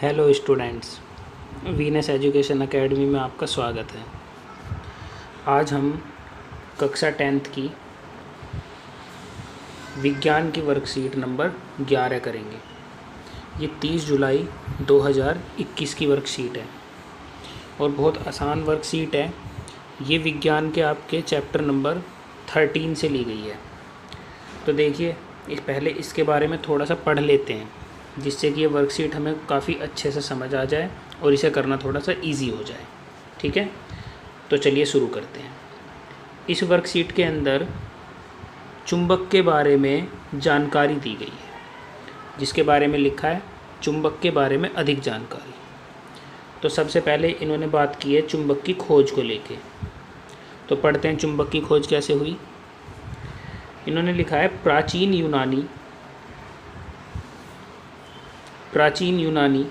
Hello students, Venus education academy में आपका स्वागत है। आज हम कक्षा 10th की विज्ञान की वर्कशीट नंबर 11 करेंगे। ये 30 जुलाई 2021 की वर्कशीट है और बहुत आसान वर्कशीट है। ये विज्ञान के आपके चैप्टर नंबर 13 से ली गई है। तो देखिए, पहले इसके बारे में थोड़ा सा पढ़ लेते हैं, जिससे कि ये वर्कशीट हमें काफ़ी अच्छे से समझ आ जाए और इसे करना थोड़ा सा इजी हो जाए। ठीक है, तो चलिए शुरू करते हैं। इस वर्कशीट के अंदर चुंबक के बारे में जानकारी दी गई है, जिसके बारे में लिखा है चुंबक के बारे में अधिक जानकारी। तो सबसे पहले इन्होंने बात की है चुंबक की खोज को लेके। तो पढ़ते हैं चुंबक की खोज कैसे हुई। इन्होंने लिखा है प्राचीन यूनानी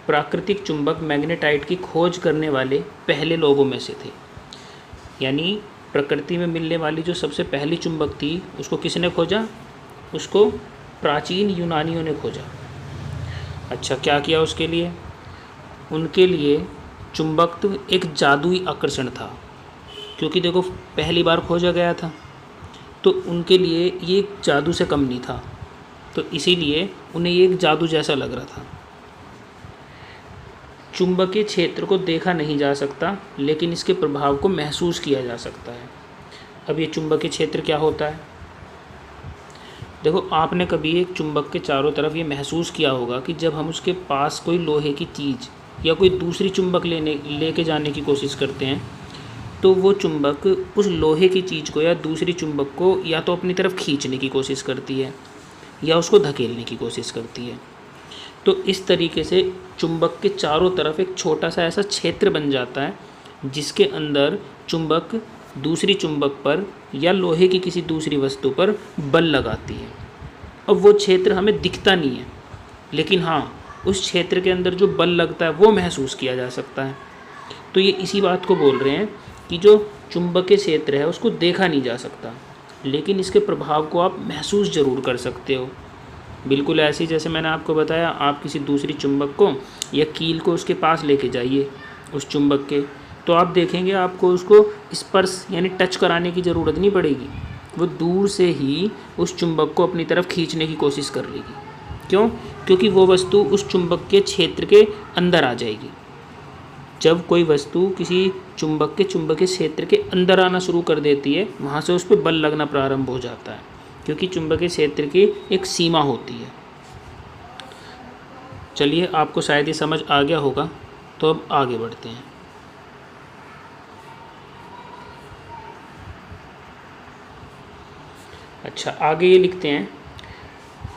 प्राकृतिक चुंबक मैग्नेटाइट की खोज करने वाले पहले लोगों में से थे। यानी प्रकृति में मिलने वाली जो सबसे पहली चुंबक थी, उसको किसने खोजा? उसको प्राचीन यूनानियों ने खोजा। अच्छा, क्या किया उसके लिए? उनके लिए चुंबक तो एक जादुई आकर्षण था, क्योंकि देखो पहली बार खोजा गया था, तो उनके लिए ये एक जादू से कम नहीं था। तो इसीलिए उन्हें ये एक जादू जैसा लग रहा था। चुंबकीय क्षेत्र को देखा नहीं जा सकता, लेकिन इसके प्रभाव को महसूस किया जा सकता है। अब ये चुंबकीय क्षेत्र क्या होता है? देखो, आपने कभी एक चुंबक के चारों तरफ ये महसूस किया होगा कि जब हम उसके पास कोई लोहे की चीज़ या कोई दूसरी चुंबक लेके जाने की कोशिश करते हैं, तो वो चुंबक उस लोहे की चीज़ को या दूसरी चुंबक को या तो अपनी तरफ खींचने की कोशिश करती है या उसको धकेलने की कोशिश करती है। तो इस तरीके से चुंबक के चारों तरफ एक छोटा सा ऐसा क्षेत्र बन जाता है, जिसके अंदर चुंबक दूसरी चुंबक पर या लोहे की किसी दूसरी वस्तु पर बल लगाती है। अब वो क्षेत्र हमें दिखता नहीं है, लेकिन हाँ, उस क्षेत्र के अंदर जो बल लगता है वो महसूस किया जा सकता है। तो ये इसी बात को बोल रहे हैं कि जो चुंबकीय क्षेत्र है उसको देखा नहीं जा सकता, लेकिन इसके प्रभाव को आप महसूस ज़रूर कर सकते हो। बिल्कुल ऐसे ही जैसे मैंने आपको बताया, आप किसी दूसरी चुंबक को या कील को उसके पास लेके जाइए उस चुंबक के, तो आप देखेंगे आपको उसको स्पर्श यानी टच कराने की ज़रूरत नहीं पड़ेगी। वो दूर से ही उस चुंबक को अपनी तरफ खींचने की कोशिश कर लेगी। क्यों? क्योंकि वो वस्तु उस चुंबक के क्षेत्र के अंदर आ जाएगी। जब कोई वस्तु किसी चुंबक के चुंबकीय क्षेत्र के अंदर आना शुरू कर देती है, वहाँ से उस पर बल लगना प्रारंभ हो जाता है, क्योंकि चुंबकीय क्षेत्र की एक सीमा होती है। चलिए, आपको शायद ये समझ आ गया होगा, तो अब आगे बढ़ते हैं। अच्छा, आगे ये लिखते हैं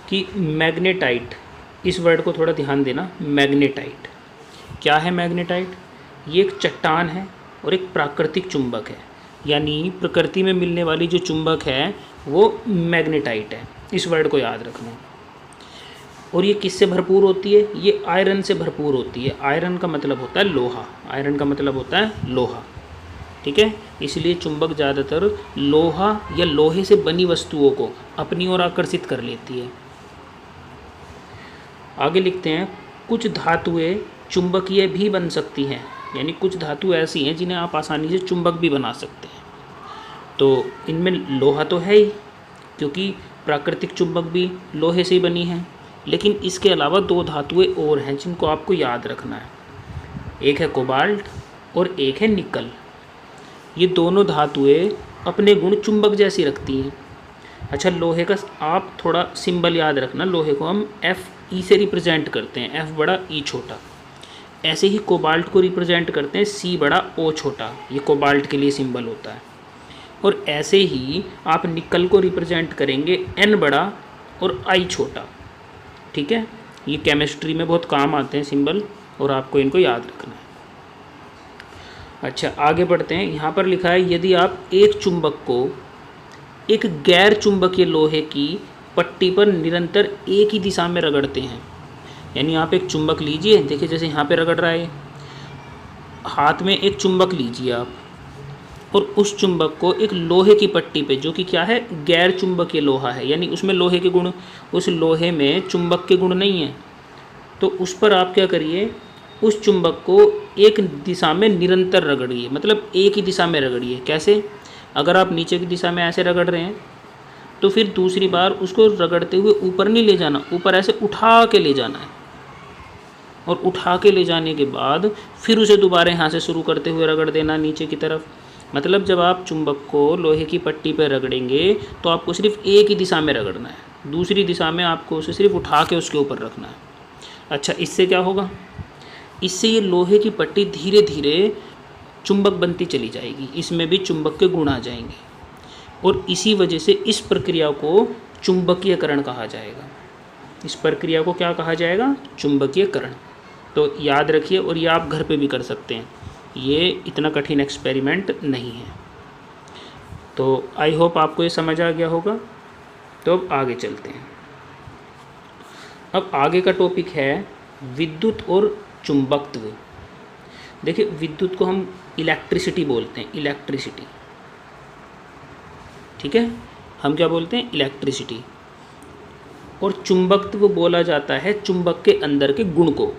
कि मैग्नेटाइट, इस वर्ड को थोड़ा ध्यान देना। मैग्नेटाइट क्या है? मैग्नेटाइट ये एक चट्टान है और एक प्राकृतिक चुंबक है। यानी प्रकृति में मिलने वाली जो चुंबक है वो मैग्नेटाइट है। इस वर्ड को याद रखना। और ये किससे भरपूर होती है? ये आयरन से भरपूर होती है। आयरन का मतलब होता है लोहा। आयरन का मतलब होता है लोहा। ठीक है, इसलिए चुंबक ज़्यादातर लोहा या लोहे से बनी वस्तुओं को अपनी ओर आकर्षित कर लेती है। आगे लिखते हैं, कुछ धातुएं चुंबकीय भी बन सकती हैं। यानी कुछ धातु ऐसी हैं जिन्हें आप आसानी से चुंबक भी बना सकते हैं। तो इनमें लोहा तो है ही, क्योंकि प्राकृतिक चुंबक भी लोहे से ही बनी है। लेकिन इसके अलावा दो धातुएं और हैं जिनको आपको याद रखना है। एक है कोबाल्ट और एक है निकल। ये दोनों धातुएं अपने गुण चुंबक जैसी रखती हैं। अच्छा, लोहे का आप थोड़ा सिंबल याद रखना। लोहे को हम Fe से रिप्रेजेंट करते हैं, F बड़ा E छोटा। ऐसे ही कोबाल्ट को रिप्रेजेंट करते हैं C बड़ा O छोटा। ये कोबाल्ट के लिए सिंबल होता है। और ऐसे ही आप निकल को रिप्रेजेंट करेंगे N बड़ा और I छोटा। ठीक है, ये केमिस्ट्री में बहुत काम आते हैं सिंबल, और आपको इनको याद रखना है। अच्छा, आगे बढ़ते हैं। यहाँ पर लिखा है, यदि आप एक चुंबक को एक गैर चुंबकीय लोहे की पट्टी पर निरंतर एक ही दिशा में रगड़ते हैं। यानी आप एक चुंबक लीजिए, देखिए जैसे यहाँ पे रगड़ रहा है, हाथ में एक चुंबक लीजिए आप, और उस चुंबक को एक लोहे की पट्टी पे, जो कि क्या है, गैर चुंबकीय लोहा है, यानी उसमें लोहे के गुण, उस लोहे में चुंबक के गुण नहीं है, तो उस पर आप क्या करिए, उस चुंबक को एक दिशा में निरंतर रगड़िए, मतलब एक ही दिशा में रगड़िए। कैसे? अगर आप नीचे की दिशा में ऐसे रगड़ रहे हैं तो फिर दूसरी बार उसको रगड़ते हुए ऊपर नहीं ले जाना, ऊपर ऐसे उठा के ले जाना है, और उठा के ले जाने के बाद फिर उसे दोबारा यहाँ से शुरू करते हुए रगड़ देना नीचे की तरफ। मतलब जब आप चुंबक को लोहे की पट्टी पर रगड़ेंगे तो आपको सिर्फ एक ही दिशा में रगड़ना है, दूसरी दिशा में आपको उसे सिर्फ उठा के उसके ऊपर रखना है। अच्छा, इससे क्या होगा? इससे ये लोहे की पट्टी धीरे धीरे चुंबक बनती चली जाएगी, इसमें भी चुंबक के गुण आ जाएंगे, और इसी वजह से इस प्रक्रिया को चुंबकीयकरण कहा जाएगा। इस प्रक्रिया को क्या कहा जाएगा? चुंबकीयकरण। तो याद रखिए, और ये आप घर पे भी कर सकते हैं, ये इतना कठिन एक्सपेरिमेंट नहीं है। तो आई होप आपको ये समझ आ गया होगा। तो अब आगे चलते हैं। अब आगे का टॉपिक है विद्युत और चुंबकत्व। देखिए, विद्युत को हम इलेक्ट्रिसिटी बोलते हैं, इलेक्ट्रिसिटी, ठीक है, हम क्या बोलते हैं? इलेक्ट्रिसिटी। और चुंबकत्व बोला जाता है चुंबक के अंदर के गुण को।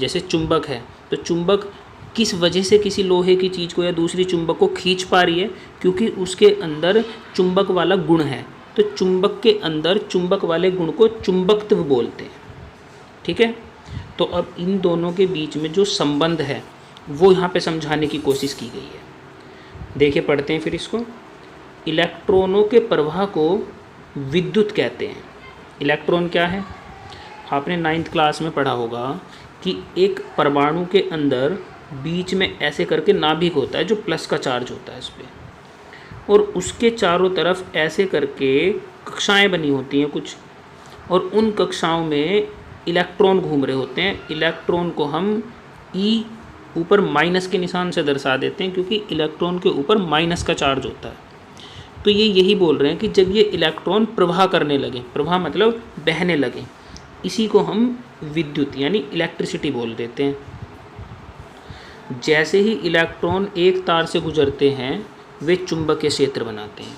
जैसे चुंबक है तो चुंबक किस वजह से किसी लोहे की चीज़ को या दूसरी चुंबक को खींच पा रही है? क्योंकि उसके अंदर चुंबक वाला गुण है। तो चुंबक के अंदर चुंबक वाले गुण को चुंबकत्व बोलते हैं, ठीक है। तो अब इन दोनों के बीच में जो संबंध है वो यहाँ पे समझाने की कोशिश की गई है। देखिए, पढ़ते हैं फिर इसको। इलेक्ट्रॉनों के प्रवाह को विद्युत कहते हैं। इलेक्ट्रॉन क्या है? आपने 9th क्लास में पढ़ा होगा कि एक परमाणु के अंदर बीच में ऐसे करके नाभिक होता है जो प्लस का चार्ज होता है इस पर, और उसके चारों तरफ ऐसे करके कक्षाएं बनी होती हैं कुछ, और उन कक्षाओं में इलेक्ट्रॉन घूम रहे होते हैं। इलेक्ट्रॉन को हम ई ऊपर माइनस के निशान से दर्शा देते हैं, क्योंकि इलेक्ट्रॉन के ऊपर माइनस का चार्ज होता है। तो ये यही बोल रहे हैं कि जब ये इलेक्ट्रॉन प्रवाह करने लगे, प्रवाह मतलब बहने लगे, इसी को हम विद्युत यानी इलेक्ट्रिसिटी बोल देते हैं। जैसे ही इलेक्ट्रॉन एक तार से गुजरते हैं वे चुंबकीय क्षेत्र बनाते हैं।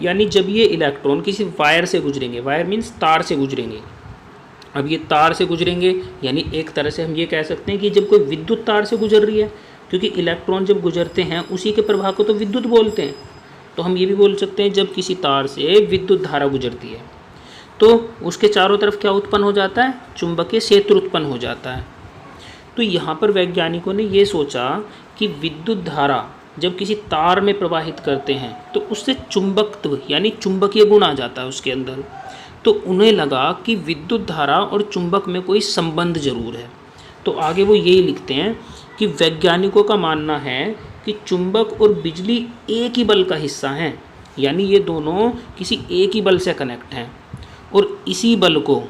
यानी जब ये इलेक्ट्रॉन किसी वायर से गुजरेंगे, वायर मीन्स तार से गुजरेंगे, अब ये तार से गुजरेंगे यानी एक तरह से हम ये कह सकते हैं कि जब कोई विद्युत तार से गुजर रही है, क्योंकि इलेक्ट्रॉन जब गुजरते हैं उसी के प्रवाह को तो विद्युत बोलते हैं। तो हम ये भी बोल सकते हैं जब किसी तार से विद्युत धारा गुजरती है तो उसके चारों तरफ क्या उत्पन्न हो जाता है? चुंबकीय क्षेत्र उत्पन्न हो जाता है। तो यहाँ पर वैज्ञानिकों ने ये सोचा कि विद्युत धारा जब किसी तार में प्रवाहित करते हैं तो उससे चुंबकत्व यानी चुंबकीय गुण आ जाता है उसके अंदर। तो उन्हें लगा कि विद्युत धारा और चुंबक में कोई संबंध जरूर है। तो आगे वो यही लिखते हैं कि वैज्ञानिकों का मानना है कि चुंबक और बिजली एक ही बल का हिस्सा हैं, यानी ये दोनों किसी एक ही बल से कनेक्ट हैं, और इसी बल को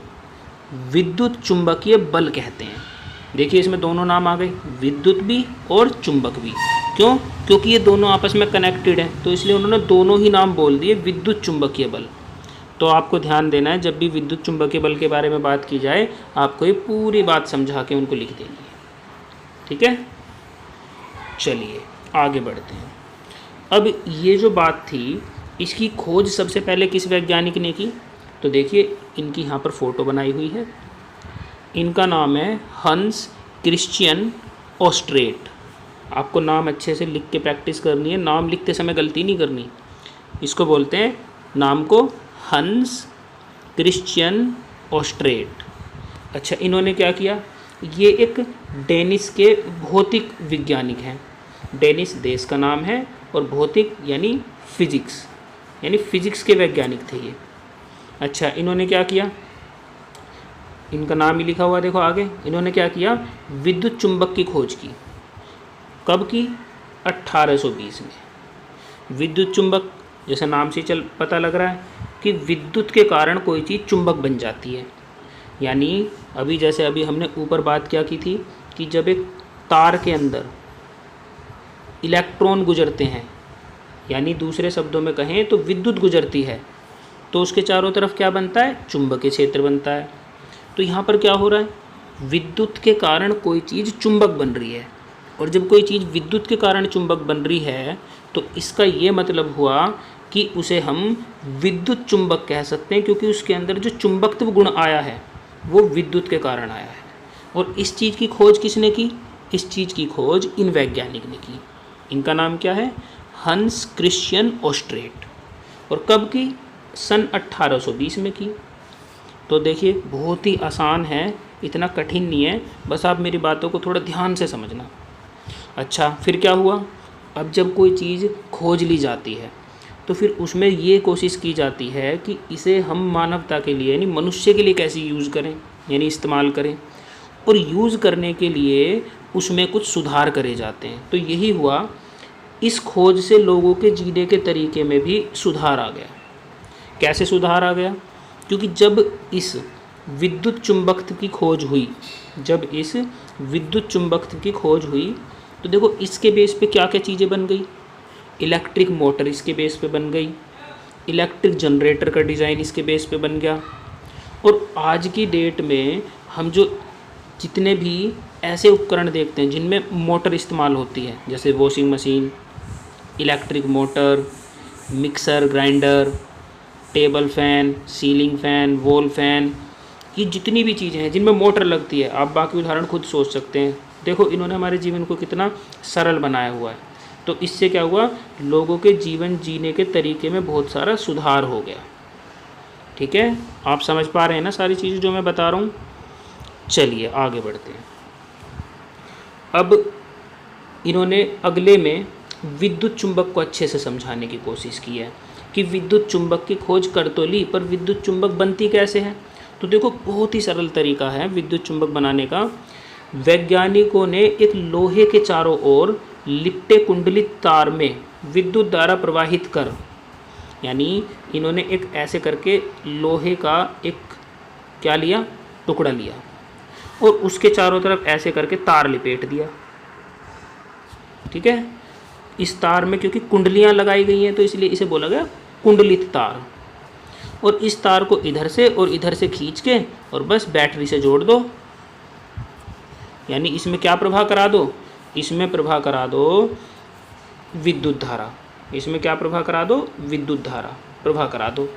विद्युत चुंबकीय बल कहते हैं। देखिए, इसमें दोनों नाम आ गए, विद्युत भी और चुंबक भी। क्यों? क्योंकि ये दोनों आपस में कनेक्टेड हैं, तो इसलिए उन्होंने दोनों ही नाम बोल दिए विद्युत चुंबकीय बल। तो आपको ध्यान देना है, जब भी विद्युत चुंबकीय बल के बारे में बात की जाए आपको ये पूरी बात समझा के उनको लिख देनी है, ठीक है। चलिए आगे बढ़ते हैं। अब ये जो बात थी इसकी खोज सबसे पहले किस वैज्ञानिक ने की? तो देखिए, इनकी यहाँ पर फ़ोटो बनाई हुई है। इनका नाम है हंस क्रिश्चियन ऑस्ट्रेट। आपको नाम अच्छे से लिख के प्रैक्टिस करनी है, नाम लिखते समय गलती नहीं करनी। इसको बोलते हैं नाम को हंस क्रिश्चियन ऑस्ट्रेट। अच्छा, इन्होंने क्या किया? ये एक डेनिश के भौतिक वैज्ञानिक हैं। डेनिश देश का नाम है और भौतिक यानी फिजिक्स, यानी फिजिक्स के वैज्ञानिक थे ये। अच्छा, इन्होंने क्या किया? इनका नाम ही लिखा हुआ देखो आगे। इन्होंने क्या किया? विद्युत चुंबक की खोज की। कब की? 1820 में। विद्युत चुंबक जैसे नाम से चल पता लग रहा है कि विद्युत के कारण कोई चीज़ चुंबक बन जाती है। यानी अभी हमने ऊपर बात क्या की थी कि जब एक तार के अंदर इलेक्ट्रॉन गुजरते हैं, यानी दूसरे शब्दों में कहें तो विद्युत गुजरती है, तो उसके चारों तरफ क्या बनता है? चुंबकीय क्षेत्र बनता है। तो यहाँ पर क्या हो रहा है? विद्युत के कारण कोई चीज़ चुंबक बन रही है, और जब कोई चीज़ विद्युत के कारण चुंबक बन रही है तो इसका ये मतलब हुआ कि उसे हम विद्युत चुंबक कह सकते हैं, क्योंकि उसके अंदर जो चुंबकत्व गुण आया है वो विद्युत के कारण आया है। और इस चीज़ की खोज किसने की? इस चीज़ की खोज इन वैज्ञानिक ने की। इनका नाम क्या है? हंस क्रिश्चियन ओस्ट्रेट। और कब की? सन 1820 में की। तो देखिए बहुत ही आसान है, इतना कठिन नहीं है, बस आप मेरी बातों को थोड़ा ध्यान से समझना। अच्छा, फिर क्या हुआ? अब जब कोई चीज़ खोज ली जाती है तो फिर उसमें ये कोशिश की जाती है कि इसे हम मानवता के लिए यानी मनुष्य के लिए कैसे यूज़ करें, यानी इस्तेमाल करें। और यूज़ करने के लिए उसमें कुछ सुधार करे जाते हैं। तो यही हुआ, इस खोज से लोगों के जीने के तरीके में भी सुधार आ गया। कैसे सुधार आ गया? क्योंकि जब इस विद्युत चुंबकत्व की खोज हुई, तो देखो इसके बेस पे क्या क्या चीज़ें बन गई। इलेक्ट्रिक मोटर इसके बेस पे बन गई, इलेक्ट्रिक जनरेटर का डिज़ाइन इसके बेस पे बन गया। और आज की डेट में हम जो जितने भी ऐसे उपकरण देखते हैं जिनमें मोटर इस्तेमाल होती है, जैसे washing machine, electric motor, mixer grinder, table fan, ceiling fan, wall fan, ये जितनी भी चीज़ें हैं जिनमें मोटर लगती है, आप बाकी उदाहरण खुद सोच सकते हैं। देखो इन्होंने हमारे जीवन को कितना सरल बनाया हुआ है। तो इससे क्या हुआ? लोगों के जीवन जीने के तरीके में बहुत सारा सुधार हो गया। ठीक है, आप समझ पा रहे हैं ना सारी चीज़ें जो मैं बता रहा हूँ? चलिए आगे बढ़ते हैं। अब इन्होंने अगले में विद्युत चुंबक को अच्छे से समझाने की कोशिश की है कि विद्युत चुंबक की खोज कर तो ली, पर विद्युत चुंबक बनती कैसे है? तो देखो बहुत ही सरल तरीका है विद्युत चुंबक बनाने का। वैज्ञानिकों ने एक लोहे के चारों ओर लिपटे कुंडलित तार में विद्युत धारा प्रवाहित कर, यानी इन्होंने एक ऐसे करके लोहे का एक क्या लिया, टुकड़ा लिया और उसके चारों तरफ ऐसे करके तार लिपेट दिया। ठीक है, इस तार में क्योंकि कुंडलियां लगाई गई हैं तो इसलिए इसे बोला गया कुंडलित तार। और इस तार को इधर से और इधर से खींच के और बस बैटरी से जोड़ दो, यानी इसमें क्या प्रवाह करा दो? इसमें प्रवाह करा दो विद्युत धारा। इसमें क्या प्रवाह करा दो? विद्युत धारा प्रवाह करा दो।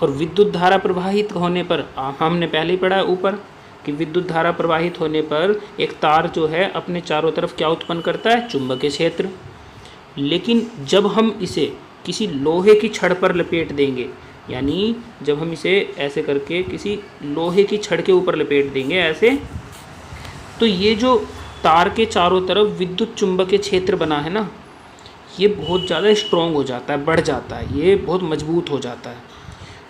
और विद्युत धारा प्रवाहित होने पर हमने पहले ही पढ़ा है ऊपर कि विद्युत धारा प्रवाहित होने पर एक तार जो है अपने चारों तरफ क्या उत्पन्न करता है? चुंबकीय क्षेत्र। लेकिन जब हम इसे किसी लोहे की छड़ पर लपेट देंगे, यानी जब हम इसे ऐसे करके किसी लोहे की छड़ के ऊपर लपेट देंगे ऐसे, तो ये जो तार के चारों तरफ विद्युत चुंबकीय क्षेत्र बना है ना, ये बहुत ज़्यादा स्ट्रॉन्ग हो जाता है, बढ़ जाता है, ये बहुत मजबूत हो जाता है।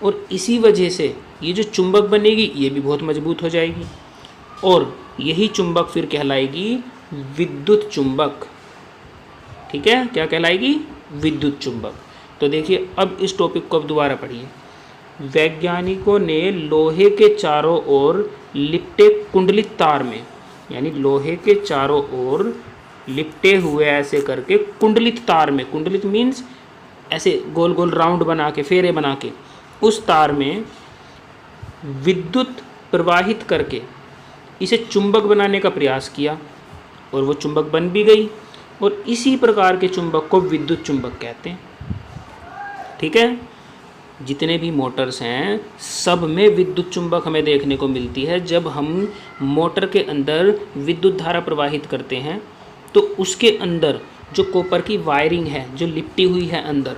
और इसी वजह से ये जो चुंबक बनेगी ये भी बहुत मजबूत हो जाएगी और यही चुंबक फिर कहलाएगी विद्युत चुंबक। ठीक है, क्या कहलाएगी? विद्युत चुंबक। तो देखिए अब इस टॉपिक को अब दोबारा पढ़िए। वैज्ञानिकों ने लोहे के चारों ओर लिपटे कुंडलित तार में, यानी लोहे के चारों ओर लिपटे हुए ऐसे करके कुंडलित तार में, कुंडलित मीन्स ऐसे गोल गोल राउंड बना के, फेरे बना के, उस तार में विद्युत प्रवाहित करके इसे चुंबक बनाने का प्रयास किया और वो चुंबक बन भी गई। और इसी प्रकार के चुंबक को विद्युत चुंबक कहते हैं। ठीक है, जितने भी मोटर्स हैं सब में विद्युत चुंबक हमें देखने को मिलती है। जब हम मोटर के अंदर विद्युत धारा प्रवाहित करते हैं तो उसके अंदर जो कॉपर की वायरिंग है जो लिपटी हुई है अंदर,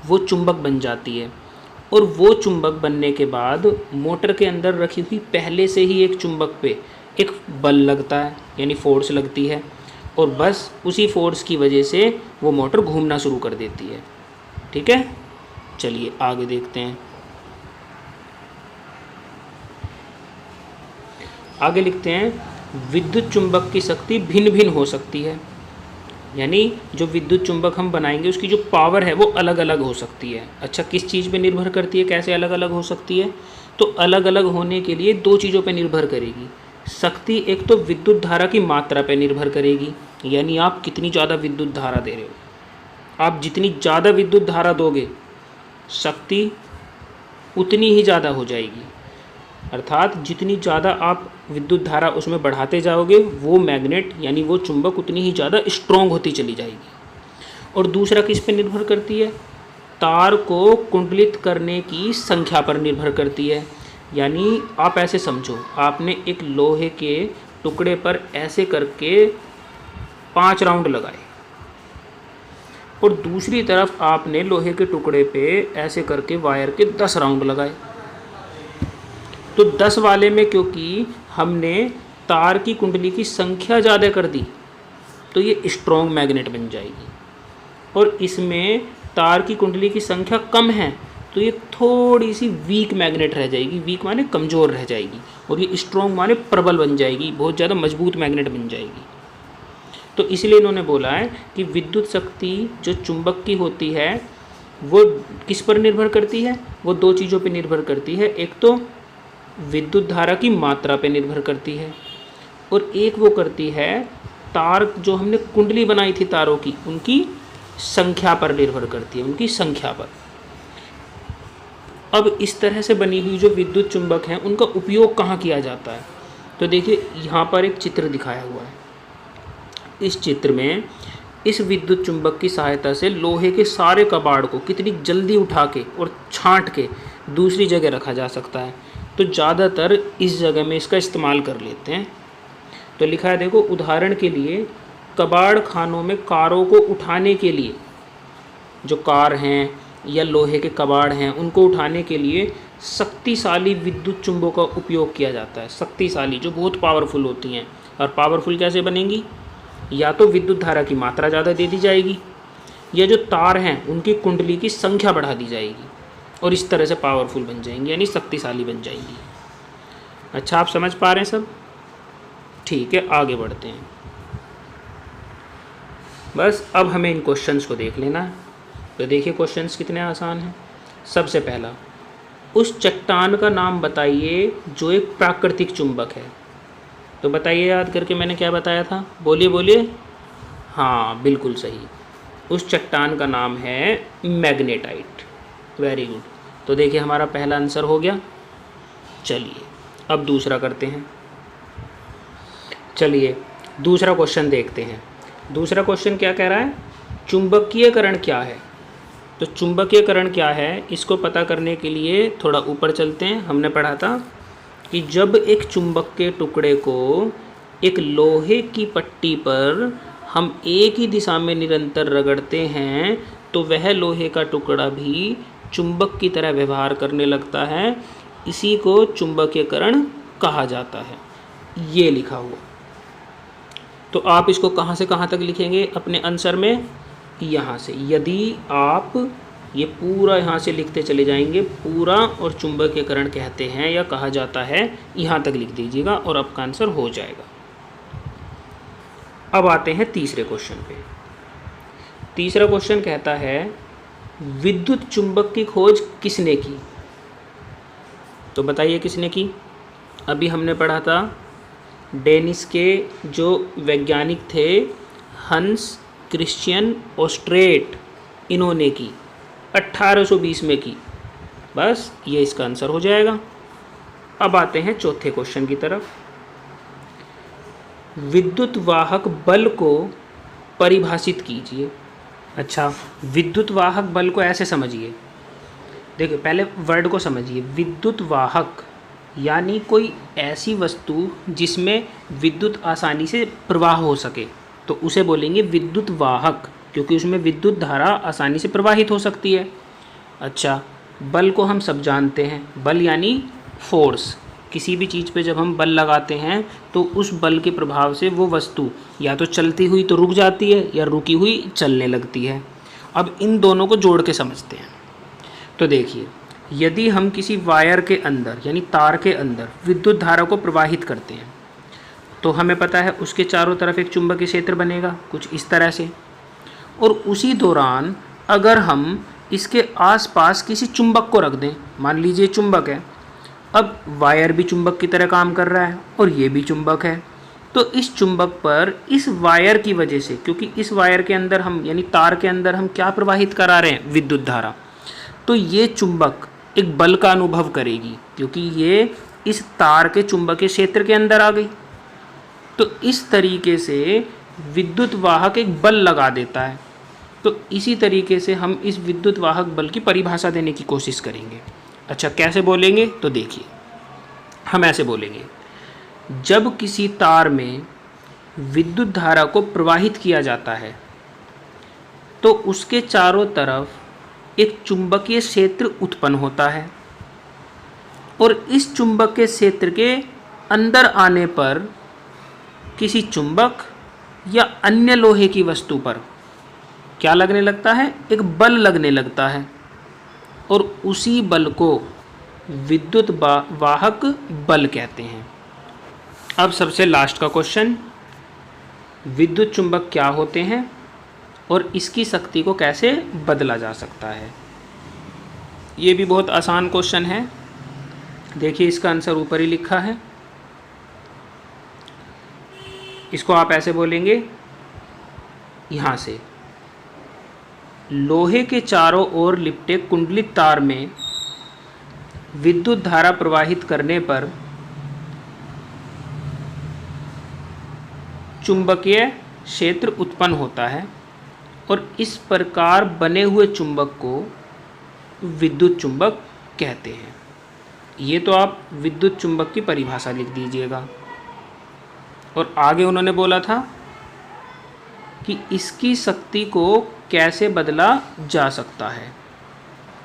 वो चुंबक बन जाती है। और वो चुंबक बनने के बाद मोटर के अंदर रखी हुई पहले से ही एक चुंबक पे एक बल लगता है, यानी फोर्स लगती है, और बस उसी फोर्स की वजह से वो मोटर घूमना शुरू कर देती है। ठीक है, चलिए आगे देखते हैं। आगे लिखते हैं विद्युत चुंबक की शक्ति भिन्न भिन्न हो सकती है, यानी जो विद्युत चुंबक हम बनाएंगे उसकी जो पावर है वो अलग अलग हो सकती है। अच्छा, किस चीज़ पे निर्भर करती है, कैसे अलग अलग हो सकती है? तो अलग अलग होने के लिए दो चीज़ों पे निर्भर करेगी शक्ति। एक तो विद्युत धारा की मात्रा पे निर्भर करेगी, यानी आप कितनी ज़्यादा विद्युत धारा दे रहे हो। आप जितनी ज़्यादा विद्युत धारा दोगे शक्ति उतनी ही ज़्यादा हो जाएगी, अर्थात जितनी ज़्यादा आप विद्युत धारा उसमें बढ़ाते जाओगे वो मैग्नेट यानी वो चुंबक उतनी ही ज़्यादा स्ट्रॉन्ग होती चली जाएगी। और दूसरा किस पे निर्भर करती है? तार को कुंडलित करने की संख्या पर निर्भर करती है। यानी आप ऐसे समझो, आपने एक लोहे के टुकड़े पर ऐसे करके 5 राउंड लगाए और दूसरी तरफ आपने लोहे के टुकड़े पे ऐसे करके वायर के 10 राउंड लगाए। तो 10 वाले में क्योंकि हमने तार की कुंडली की संख्या ज़्यादा कर दी तो ये स्ट्रॉन्ग मैग्नेट बन जाएगी, और इसमें तार की कुंडली की संख्या कम है तो ये थोड़ी सी वीक मैग्नेट रह जाएगी। वीक माने कमज़ोर रह जाएगी, और ये स्ट्रॉन्ग माने प्रबल बन जाएगी, बहुत ज़्यादा मजबूत मैग्नेट बन जाएगी। तो इसलिए इन्होंने बोला है कि विद्युत शक्ति जो चुंबक की होती है वो किस पर निर्भर करती है, वो 2 चीज़ों पर निर्भर करती है। एक तो विद्युत धारा की मात्रा पर निर्भर करती है, और एक वो करती है तार जो हमने कुंडली बनाई थी तारों की उनकी संख्या पर निर्भर करती है, उनकी संख्या पर। अब इस तरह से बनी हुई जो विद्युत चुंबक हैं उनका उपयोग कहाँ किया जाता है, तो देखिए यहाँ पर एक चित्र दिखाया हुआ है। इस चित्र में इस विद्युत चुंबक की सहायता से लोहे के सारे कबाड़ को कितनी जल्दी उठा के और छांट के दूसरी जगह रखा जा सकता है। तो ज़्यादातर इस जगह में इसका इस्तेमाल कर लेते हैं। तो लिखा है देखो, उदाहरण के लिए कबाड़ खानों में कारों को उठाने के लिए, जो कार हैं या लोहे के कबाड़ हैं उनको उठाने के लिए शक्तिशाली विद्युत चुंबकों का उपयोग किया जाता है। शक्तिशाली जो बहुत पावरफुल होती हैं, और पावरफुल कैसे बनेंगी, या तो विद्युत धारा की मात्रा ज़्यादा दे दी जाएगी, या जो तार हैं उनकी कुंडली की संख्या बढ़ा दी जाएगी, और इस तरह से पावरफुल बन जाएंगी, यानी शक्तिशाली बन जाएंगी। अच्छा, आप समझ पा रहे हैं सब? ठीक है, आगे बढ़ते हैं। बस अब हमें इन क्वेश्चंस को देख लेना है। तो देखिए क्वेश्चंस कितने आसान हैं। सबसे पहला, उस चट्टान का नाम बताइए जो एक प्राकृतिक चुंबक है। तो बताइए याद करके, मैंने क्या बताया था, बोलिए बोलिए। हाँ, बिल्कुल सही, उस चट्टान का नाम है मैग्नेटाइट। Very good. तो देखिए हमारा पहला आंसर हो गया। चलिए अब दूसरा करते हैं। चलिए दूसरा क्वेश्चन देखते हैं। दूसरा क्वेश्चन क्या कह रहा है, चुंबकीयकरण क्या है। तो चुंबकीयकरण क्या है, इसको पता करने के लिए थोड़ा ऊपर चलते हैं। हमने पढ़ा था कि जब एक चुंबक के टुकड़े को एक लोहे की पट्टी पर हम एक ही दिशा में निरंतर रगड़ते हैं तो वह लोहे का टुकड़ा भी चुंबक की तरह व्यवहार करने लगता है। इसी को चुंबकीयकरण कहा जाता है। ये लिखा हुआ। तो आप इसको कहाँ से कहाँ तक लिखेंगे अपने आंसर में, यहाँ से। यदि आप ये पूरा यहाँ से लिखते चले जाएंगे, पूरा और चुंबकीयकरण कहते हैं या कहा जाता है, यहाँ तक लिख दीजिएगा और आपका आंसर हो जाएगा। अब आते हैं तीसरे क्वेश्चन पे। तीसरा क्वेश्चन कहता है विद्युत चुंबक की खोज किसने की। तो बताइए किसने की। अभी हमने पढ़ा था डेनिस के जो वैज्ञानिक थे हंस क्रिश्चियन ओस्ट्रेट, इन्होंने की 1820 में की। बस ये इसका आंसर हो जाएगा। अब आते हैं चौथे क्वेश्चन की तरफ। विद्युत वाहक बल को परिभाषित कीजिए। अच्छा, विद्युत वाहक बल को ऐसे समझिए, देखिए पहले वर्ड को समझिए। विद्युत वाहक यानी कोई ऐसी वस्तु जिसमें विद्युत आसानी से प्रवाह हो सके, तो उसे बोलेंगे विद्युत वाहक, क्योंकि उसमें विद्युत धारा आसानी से प्रवाहित हो सकती है। अच्छा, बल को हम सब जानते हैं, बल यानी फोर्स। किसी भी चीज़ पे जब हम बल लगाते हैं तो उस बल के प्रभाव से वो वस्तु या तो चलती हुई तो रुक जाती है या रुकी हुई चलने लगती है। अब इन दोनों को जोड़ के समझते हैं। तो देखिए, यदि हम किसी वायर के अंदर यानी तार के अंदर विद्युत धारा को प्रवाहित करते हैं तो हमें पता है उसके चारों तरफ एक चुंबकीय क्षेत्र बनेगा कुछ इस तरह से, और उसी दौरान अगर हम इसके आसपास किसी चुंबक को रख दें, मान लीजिए चुंबक है, अब वायर भी चुंबक की तरह काम कर रहा है और ये भी चुंबक है, तो इस चुंबक पर इस वायर की वजह से, क्योंकि इस वायर के अंदर हम यानी तार के अंदर हम क्या प्रवाहित करा रहे हैं, विद्युत धारा, तो ये चुंबक एक बल का अनुभव करेगी क्योंकि ये इस तार के चुंबकीय क्षेत्र के अंदर आ गई। तो इस तरीके से विद्युत वाहक एक बल लगा देता है। तो इसी तरीके से हम इस विद्युत वाहक बल की परिभाषा देने की कोशिश करेंगे। अच्छा, कैसे बोलेंगे, तो देखिए हम ऐसे बोलेंगे, जब किसी तार में विद्युत धारा को प्रवाहित किया जाता है तो उसके चारों तरफ एक चुंबकीय क्षेत्र उत्पन्न होता है और इस चुंबकीय क्षेत्र के अंदर आने पर किसी चुंबक या अन्य लोहे की वस्तु पर क्या लगने लगता है? एक बल लगने लगता है और उसी बल को विद्युत वाहक बल कहते हैं। अब सबसे लास्ट का क्वेश्चन, विद्युत चुंबक क्या होते हैं और इसकी शक्ति को कैसे बदला जा सकता है? ये भी बहुत आसान क्वेश्चन है। देखिए इसका आंसर ऊपर ही लिखा है। इसको आप ऐसे बोलेंगे, यहाँ से लोहे के चारों ओर लिपटे कुंडलित तार में विद्युत धारा प्रवाहित करने पर चुंबकीय क्षेत्र उत्पन्न होता है और इस प्रकार बने हुए चुंबक को विद्युत चुंबक कहते हैं। ये तो आप विद्युत चुंबक की परिभाषा लिख दीजिएगा। और आगे उन्होंने बोला था कि इसकी शक्ति को कैसे बदला जा सकता है,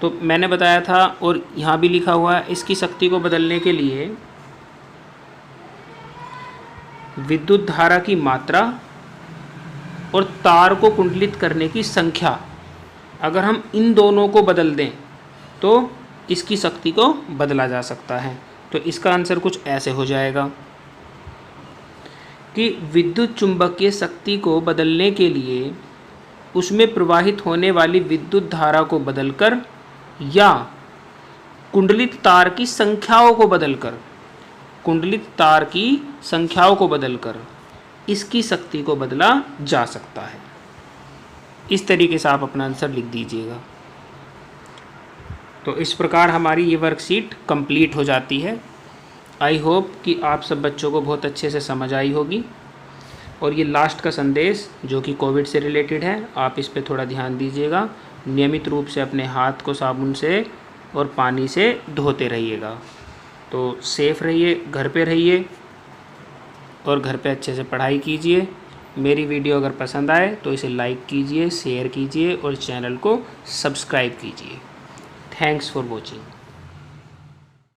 तो मैंने बताया था और यहाँ भी लिखा हुआ है, इसकी शक्ति को बदलने के लिए विद्युत धारा की मात्रा और तार को कुंडलित करने की संख्या, अगर हम इन दोनों को बदल दें तो इसकी शक्ति को बदला जा सकता है। तो इसका आंसर कुछ ऐसे हो जाएगा कि विद्युत चुंबकीय शक्ति को बदलने के लिए उसमें प्रवाहित होने वाली विद्युत धारा को बदलकर या कुंडलित तार की संख्याओं को बदलकर इसकी शक्ति को बदला जा सकता है। इस तरीके से आप अपना आंसर लिख दीजिएगा। तो इस प्रकार हमारी ये वर्कशीट कंप्लीट हो जाती है। आई होप कि आप सब बच्चों को बहुत अच्छे से समझ आई होगी। और ये लास्ट का संदेश जो कि कोविड से रिलेटेड है, आप इस पे थोड़ा ध्यान दीजिएगा। नियमित रूप से अपने हाथ को साबुन से और पानी से धोते रहिएगा। तो सेफ़ रहिए, घर पे रहिए और घर पे अच्छे से पढ़ाई कीजिए। मेरी वीडियो अगर पसंद आए तो इसे लाइक कीजिए, शेयर कीजिए और चैनल को सब्सक्राइब कीजिए। Thanks for watching.